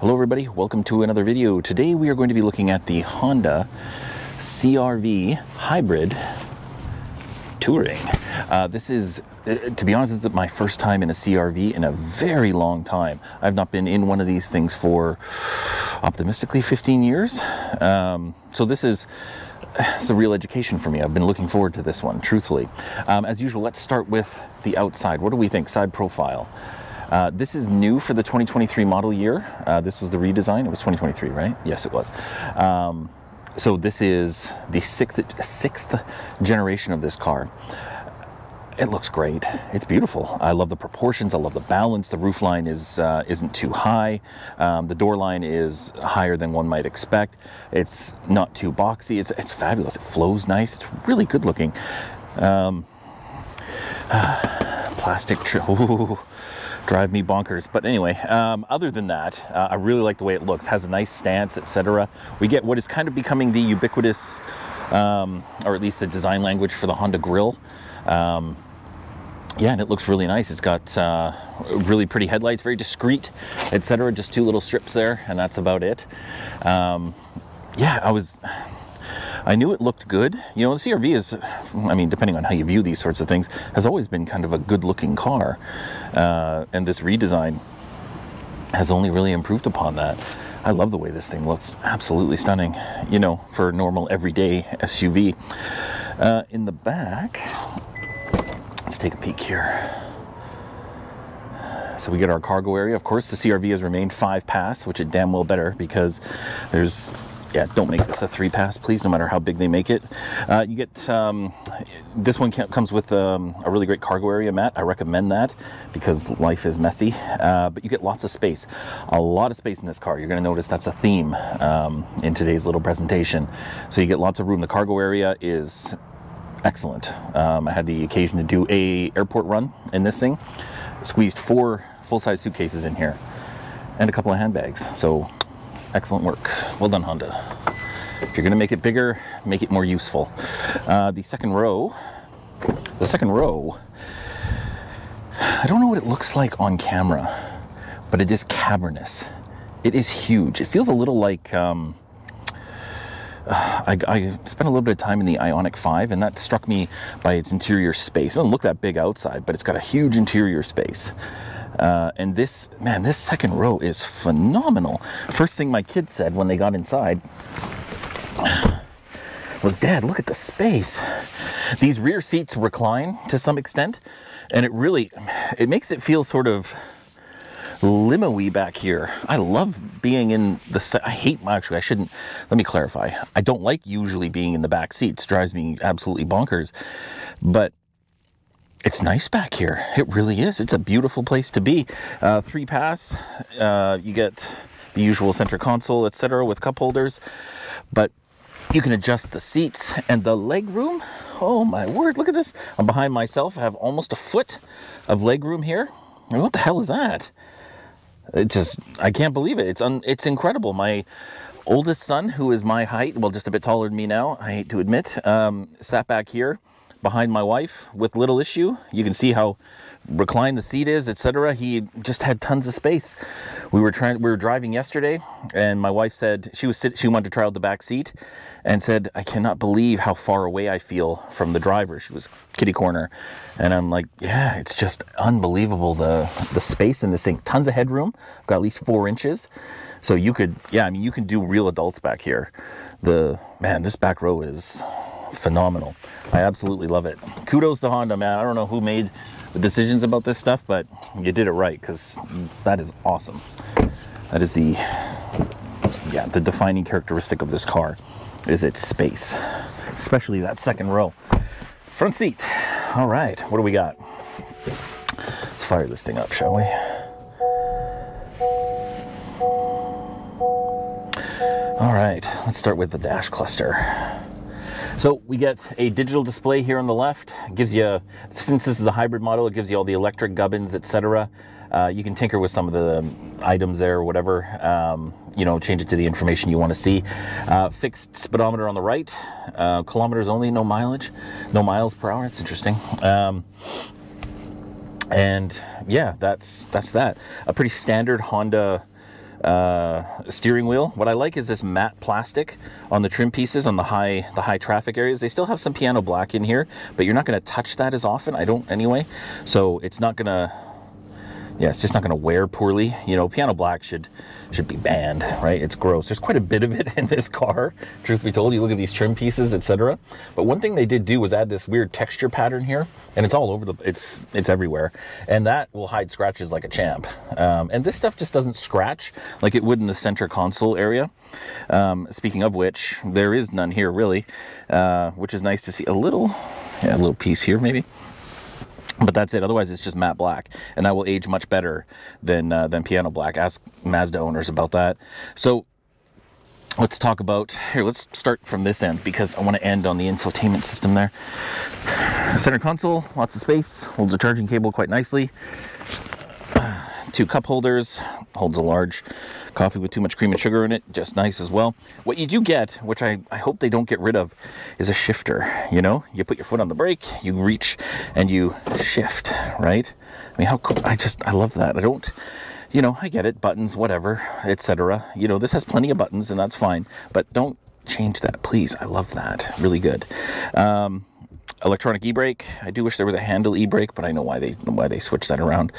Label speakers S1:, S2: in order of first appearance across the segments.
S1: Hello everybody, welcome to another video. Today we are going to be looking at the Honda CR-V Hybrid Touring. This is, to be honest, this is my first time in a CR-V in a very long time. I've not been in one of these things for, optimistically, 15 years. So this is, it's a real education for me. I've been looking forward to this one, truthfully. As usual, let's start with the outside. What do we think? Side profile. This is new for the 2023 model year. This was the redesign. It was 2023, right? Yes, it was. So this is the sixth generation of this car. It looks great. It's beautiful. I love the proportions. I love the balance. The roof line is isn't too high. The door line is higher than one might expect. It's not too boxy. It's fabulous. It flows nice. It's really good looking. Plastic trim. Drive me bonkers. But anyway, other than that, I really like the way it looks. Has a nice stance, etc. We get what is kind of becoming the ubiquitous, or at least the design language for the Honda grille. Yeah, and it looks really nice. It's got really pretty headlights, very discreet, etc. Just two little strips there, and that's about it. Yeah, I knew it looked good. You know, the CR-V is, I mean, depending on how you view these sorts of things, has always been kind of a good-looking car. And this redesign has only really improved upon that. I love the way this thing looks. Absolutely stunning, you know, for a normal, everyday SUV. In the back, let's take a peek here. So we get our cargo area. Of course, the CR-V has remained 5-pass, which is damn well better because there's... Yeah, don't make this a 3-pass, please, no matter how big they make it. You get, this one comes with a really great cargo area mat. I recommend that because life is messy, but you get lots of space. A lot of space in this car. You're gonna notice that's a theme in today's little presentation. So you get lots of room. The cargo area is excellent. I had the occasion to do a airport run in this thing. Squeezed 4 full-size suitcases in here and a couple of handbags. So excellent work. Well done, Honda. If you're going to make it bigger, make it more useful. The second row, I don't know what it looks like on camera, but it is cavernous. It is huge. It feels a little like, I spent a little bit of time in the Ioniq 5, and that struck me by its interior space. It doesn't look that big outside, but it's got a huge interior space. And this, man, this second row is phenomenal. First thing my kids said when they got inside was, "Dad, look at the space." These rear seats recline to some extent, and it makes it feel sort of limo-y back here. I love being in the, actually I shouldn't, let me clarify. I don't like usually being in the back seats. It drives me absolutely bonkers, but it's nice back here. It really is. It's a beautiful place to be. 3-pass. You get the usual center console, etc., with cup holders, but you can adjust the seats and the leg room. Oh my word! Look at this. I'm behind myself. I have almost a foot of leg room here. I mean, what the hell is that? I can't believe it. It's incredible. My oldest son, who is my height, well, just a bit taller than me now, I hate to admit, sat back here behind my wife with little issue. You can see how reclined the seat is, etc. He just had tons of space. We were driving yesterday, and my wife said she wanted to try out the back seat, and said, "I cannot believe how far away I feel from the driver." She was kitty corner, and I'm like, yeah, it's just unbelievable the space in this thing. Tons of headroom. I've got at least 4 inches, so you could, yeah, I mean, you can do real adults back here. Man, this back row is phenomenal. I absolutely love it. Kudos to Honda, man. I don't know who made the decisions about this stuff, but you did it right, because that is awesome. That is the defining characteristic of this car is its space, especially that second row. Front seat. All right, what do we got? Let's fire this thing up, shall we? All right, let's start with the dash cluster. So we get a digital display here on the left. It gives you, since this is a hybrid model, it gives you all the electric gubbins, etc. You can tinker with some of the items there or whatever, you know, change it to the information you want to see. Fixed speedometer on the right, kilometers only, no mileage, no miles per hour. It's interesting. And yeah, that's that. A pretty standard Honda steering wheel. What I like is this matte plastic on the trim pieces on the high traffic areas. They still have some piano black in here, but you're not going to touch that as often. I don't anyway. So it's not going to, yeah, it's just not going to wear poorly. You know, piano black should be banned, right? It's gross. There's quite a bit of it in this car, truth be told. You look at these trim pieces, etc. But one thing they did do was add this weird texture pattern here, and it's all over the, it's everywhere, and that will hide scratches like a champ. And this stuff just doesn't scratch like it would in the center console area. Speaking of which, there is none here really, which is nice to see. A little piece here maybe. But that's it. Otherwise, it's just matte black, and that will age much better than piano black. Ask Mazda owners about that. So let's talk about here. Let's start from this end because I want to end on the infotainment system there. Center console, lots of space, holds a charging cable quite nicely. 2 cup holders, holds a large coffee with too much cream and sugar in it, just nice as well. What you do get, which I hope they don't get rid of, is a shifter. You know, you put your foot on the brake, you reach and you shift, right? I mean, how cool. I love that. I don't, you know, I get it, buttons, whatever, etc. You know, this has plenty of buttons and that's fine, but don't change that, please. I love that. Really good. Electronic e-brake. I do wish there was a handle e-brake, but I know why they switched that around.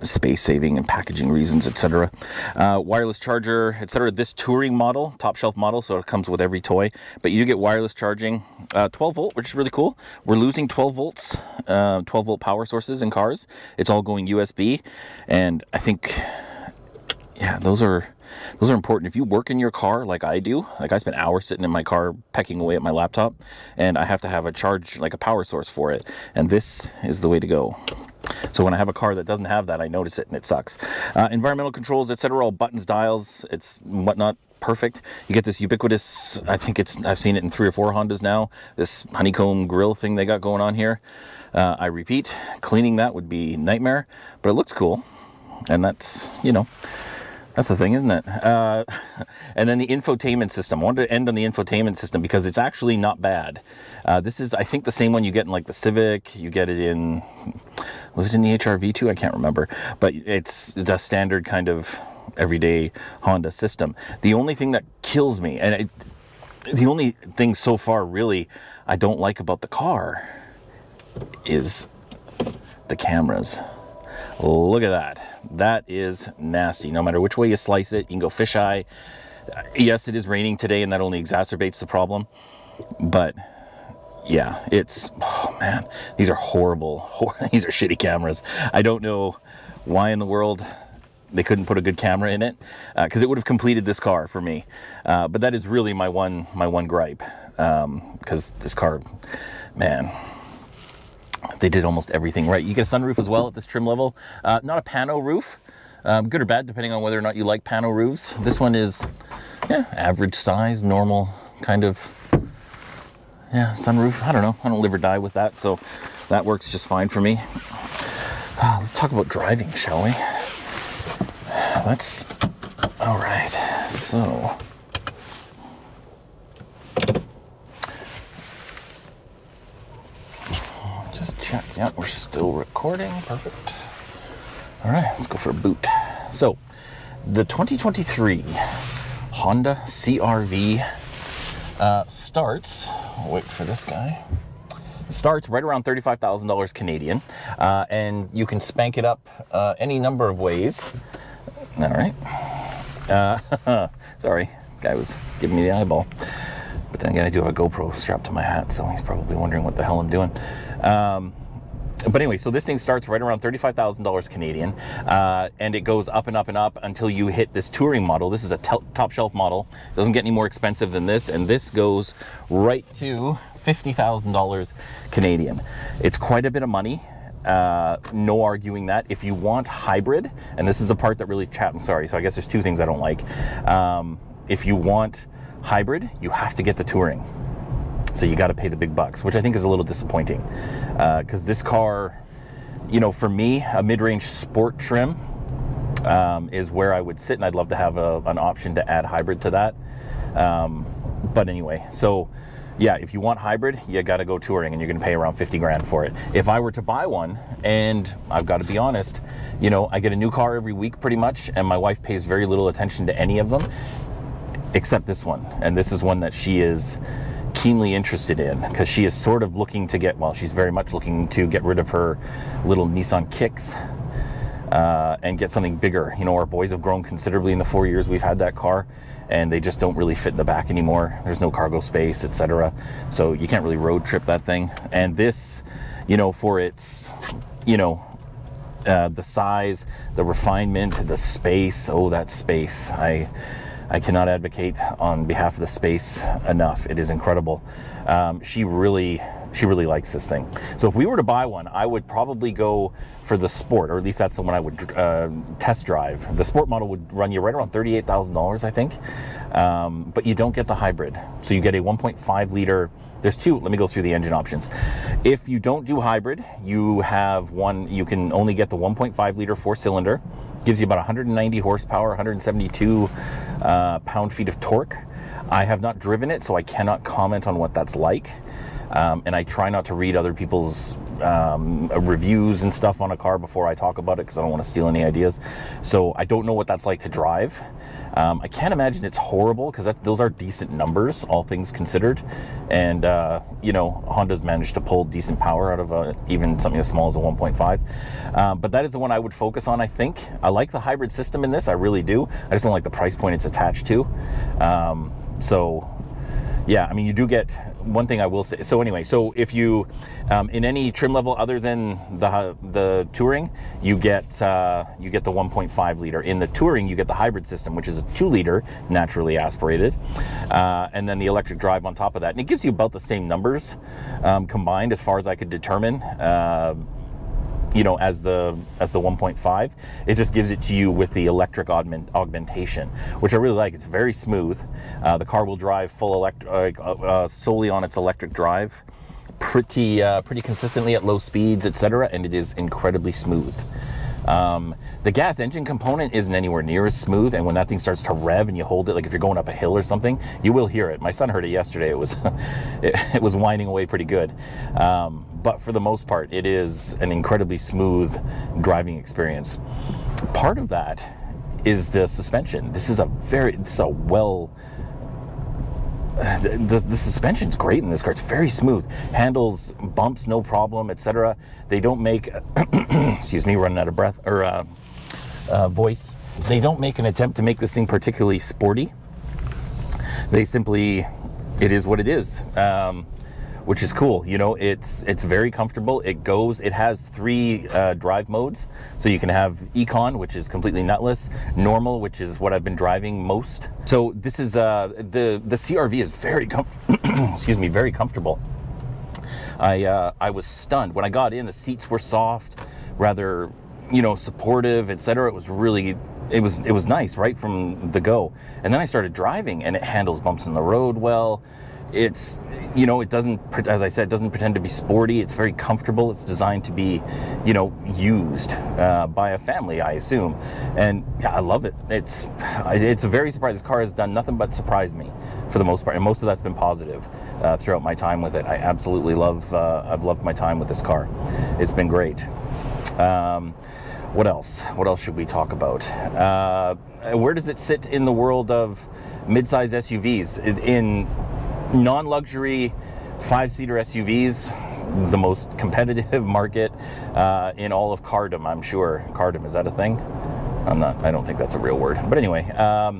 S1: Space saving and packaging reasons, etc. Wireless charger, etc. This touring model, top shelf model, so it comes with every toy, but you do get wireless charging. 12 volt, which is really cool. We're losing 12 volts, 12 volt power sources in cars. It's all going USB, and I think, yeah, those are important. If you work in your car like I do, like I spend hours sitting in my car pecking away at my laptop, and I have to have a charge, like a power source for it, and this is the way to go. So when I have a car that doesn't have that, I notice it and it sucks. Environmental controls, etc., all buttons, dials, it's whatnot, perfect. You get this ubiquitous, I think I've seen it in 3 or 4 Hondas now, this honeycomb grill thing they got going on here. I repeat, cleaning that would be nightmare, but it looks cool, and that's, you know, that's the thing, isn't it? And then the infotainment system. I wanted to end on the infotainment system because it's actually not bad. This is, I think, the same one you get in like the Civic. You get it in, was it in the HR-V too? I can't remember. But it's the standard kind of everyday Honda system. The only thing that kills me, and the only thing so far really I don't like about the car is the cameras. Look at that. That is nasty. No matter which way you slice it, you can go fisheye. Yes, it is raining today, and that only exacerbates the problem. But yeah, it's, oh man, these are horrible. These are shitty cameras. I don't know why in the world they couldn't put a good camera in it, because it would have completed this car for me. But that is really my one gripe, because this car, man, they did almost everything right. You get a sunroof as well at this trim level. Not a pano roof, good or bad depending on whether or not you like pano roofs. This one is, yeah, average size, normal kind of, yeah, sunroof. I don't know, I don't live or die with that, so that works just fine for me. Let's talk about driving, shall we? All right, so check. Yeah, we're still recording. Perfect. All right, let's go for a boot. So, the 2023 Honda CR-V starts, wait for this guy, starts right around $35,000 Canadian, and you can spank it up any number of ways. All right. Sorry, guy was giving me the eyeball. But then again, I do have a GoPro strapped to my hat, so he's probably wondering what the hell I'm doing. But anyway, so this thing starts right around $35,000 Canadian, and it goes up and up and up until you hit this touring model. This is a top shelf model. It doesn't get any more expensive than this, and this goes right to $50,000 Canadian. It's quite a bit of money. No arguing that. If you want hybrid, and this is the part that really I'm sorry, so I guess there's 2 things I don't like. If you want hybrid, you have to get the touring. So you got to pay the big bucks, which I think is a little disappointing, because this car, you know, for me, a mid-range sport trim is where I would sit, and I'd love to have an option to add hybrid to that. But anyway, so yeah, if you want hybrid, you got to go touring, and you're going to pay around 50 grand for it. If I were to buy one, and I've got to be honest, you know, I get a new car every week pretty much, and my wife pays very little attention to any of them, except this one. And this is one that she is keenly interested in, because she is sort of looking to get, well, she's very much looking to get rid of her little Nissan Kicks and get something bigger. You know, our boys have grown considerably in the 4 years we've had that car, and they just don't really fit in the back anymore. There's no cargo space, etc. So you can't really road trip that thing. And this, you know, for its, you know, the size, the refinement, the space, oh, that space. I cannot advocate on behalf of the space enough. It is incredible. She really likes this thing. So if we were to buy one, I would probably go for the Sport, or at least that's the one I would test drive. The Sport model would run you right around $38,000, I think. But you don't get the hybrid. So you get a 1.5 liter. There's two. Let me go through the engine options. If you don't do hybrid, you have one. You can only get the 1.5 liter 4-cylinder. Gives you about 190 horsepower, 172 pound-feet of torque. I have not driven it, so I cannot comment on what that's like. And I try not to read other people's reviews and stuff on a car before I talk about it, because I don't want to steal any ideas. So I don't know what that's like to drive. I can't imagine it's horrible, because those are decent numbers, all things considered. And, you know, Honda's managed to pull decent power out of even something as small as a 1.5. But that is the one I would focus on, I think. I like the hybrid system in this, I really do. I just don't like the price point it's attached to. So, yeah, I mean, you do get... One thing I will say, so anyway, so if you, in any trim level other than the Touring, you get the 1.5 liter. In the Touring, you get the hybrid system, which is a 2 liter, naturally aspirated, and then the electric drive on top of that. And it gives you about the same numbers combined, as far as I could determine, you know, as the 1.5. It just gives it to you with the electric augmentation, which I really like. It's very smooth. The car will drive full solely on its electric drive, pretty consistently at low speeds, etc. And it is incredibly smooth. The gas engine component isn't anywhere near as smooth, and when that thing starts to rev and you hold it, like if you're going up a hill or something, you will hear it. My son heard it yesterday. It was it was whining away pretty good. But for the most part, it is an incredibly smooth driving experience. Part of that is the suspension. The suspension's great in this car. It's very smooth. Handles bumps, no problem, etc. They don't make, excuse me, running out of breath, or voice. They don't make an attempt to make this thing particularly sporty. They simply, it is what it is. Which is cool. You know, it's very comfortable. It has 3 drive modes. So you can have Econ, which is completely nutless, Normal, which is what I've been driving most. So this is the CR-V is very excuse me, very comfortable. I was stunned when I got in. The seats were soft, rather, you know, supportive, etc. It was really, it was nice right from the go. And then I started driving, and it handles bumps in the road well. It's, you know, it doesn't, as I said, it doesn't pretend to be sporty. It's very comfortable. It's designed to be, you know, used by a family, I assume. And yeah, I love it. It's very surprising. This car has done nothing but surprise me for the most part. And most of that's been positive throughout my time with it. I absolutely love, I've loved my time with this car. It's been great. What else? What else should we talk about? Where does it sit in the world of mid-size SUVs? In non-luxury 5-seater SUVs, the most competitive market in all of cardom, I'm sure. Cardom, is that a thing? I don't think that's a real word. But anyway, yeah,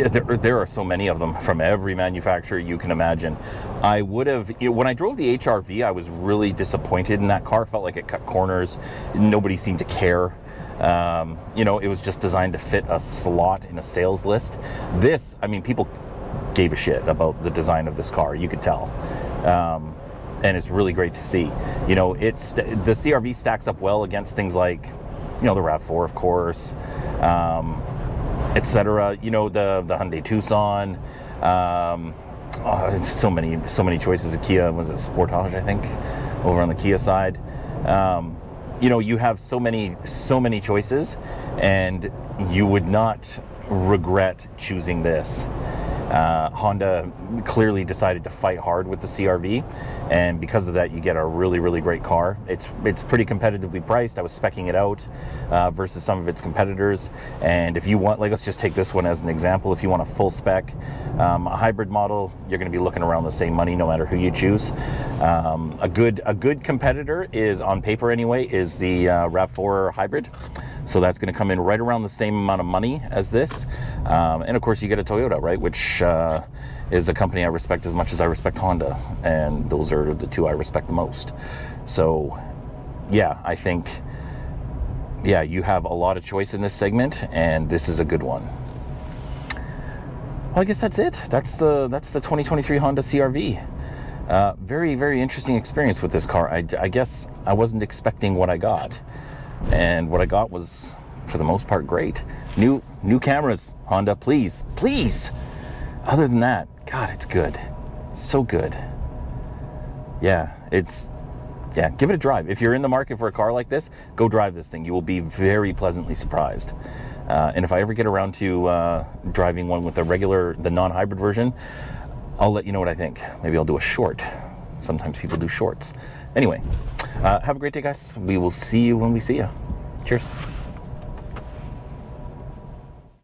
S1: there are so many of them from every manufacturer you can imagine. I would have, when I drove the HR-V, I was really disappointed in that car. Felt like it cut corners. Nobody seemed to care. You know, it was just designed to fit a slot in a sales list. This, I mean, people gave a shit about the design of this car, you could tell, and it's really great to see. You know, the CR-V stacks up well against things like, you know, the RAV4, of course, etc. You know, the Hyundai Tucson. It's so many choices. The Kia, was it Sportage, I think, over on the Kia side. You know, you have so many choices, and you would not regret choosing this. Honda clearly decided to fight hard with the CR-V, and because of that, you get a really, really great car. It's pretty competitively priced. I was speccing it out versus some of its competitors, and if you want, like, let's just take this one as an example. If you want a full spec, a hybrid model, you're going to be looking around the same money no matter who you choose. A good competitor is, on paper anyway, is the RAV4 hybrid. So that's going to come in right around the same amount of money as this. And of course you get a Toyota, right? Which is a company I respect as much as I respect Honda. And those are the two I respect the most. So yeah, I think, yeah, you have a lot of choice in this segment, and this is a good one. Well, I guess that's it. That's the 2023 Honda CR-V. Very, very interesting experience with this car. I guess I wasn't expecting what I got. And what I got was, for the most part, great. New cameras, Honda, please, please. Other than that, God, it's good. So good. Yeah, give it a drive. If you're in the market for a car like this, go drive this thing. You will be very pleasantly surprised. And if I ever get around to driving one with the non-hybrid version, I'll let you know what I think. Maybe I'll do a short. Sometimes people do shorts. Anyway, have a great day, guys. We will see you when we see you. Cheers.